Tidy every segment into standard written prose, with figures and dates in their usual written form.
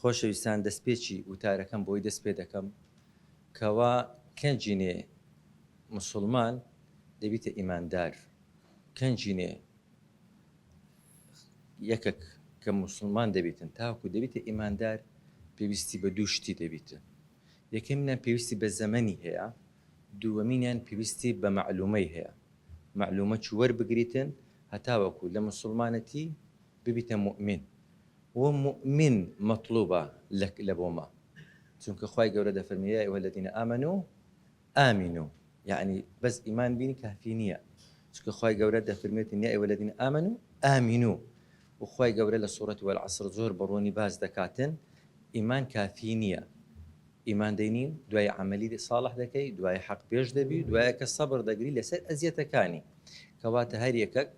خۆشەویستان دەستپێکی وتارەکەم بۆی دەست پێ دەکەم کەوا کەنجینێ مسلمان دەبیتە ئیماندار، کەنجینێ یەکێک کە مسلمان دەبیتن تاوکو دەبیتە ئیماندار پێویستی بە دوو شتی دەبیتن. یەکەمینیان پێویستی بە زەمەنی هەیە، دووەمینیان پێویستی بە معلومەی هەیە. معلومە چ وەربگریتن هەتاوەکو لە مسلمانەتی ببیتە مؤمن. و مؤمن مطلوبە لە بۆمە، چونکە خوای گەورە دەفەرمێ یا ئەیوهەلەذینە ئامەنوو ئامینوو، یعنی بەس ئیمان بینی کافی نییە، چونکە خوای گەورە دەفەرمێتن یا ئەیوهەلەذینە ئامەنوو ئامینوو. و خوای گەورە لە سوورەتی وەلعەسر زۆر بەڕوونی باز دەکاتن ئیمان کافی نییە. ئیمان دەینی دوای عەمەلی ساڵح دەکەی، دوای حەق پێش دەبی، دوایە کە سەبر دەگری لەسەر ئەزیەتەکانی. کەواتە هەر یەکەک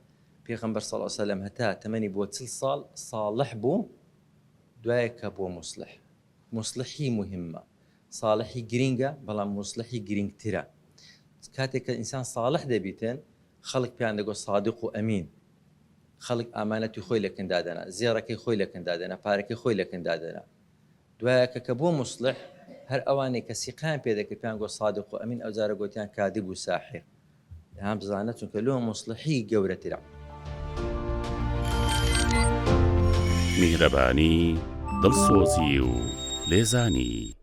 پێغەمبەر صلی الله علیه و سلم هەتا تەمەنی بۆ 40 ساڵ صالح بوو، دوایە کە بۆ مصلح. مصلحی مهمە، صالحی گرینگە بەڵام مصلحی گرینگترە. کاتێک کە ئینسان صالح دەبیتن خەڵک پێیان دەگوت صادق و ئەمین، خەڵک ئامانەتی خۆی لە کندادەنا، زێڕەکەی خۆی لە کندادەنا، پارەکەی خۆی لە کندادەنا. دوایە کە بۆ مصلح هەر ئەوانەی کە سیقیان پێ دەکرد پێیان گوت صادق و ئەمین، ئەوجارە گوتیان کاذب و ساحر. هەم بزانە چونکە لۆ مصلحی گەورەترە. میهرەبانی، دڵسۆزی و لێزانی.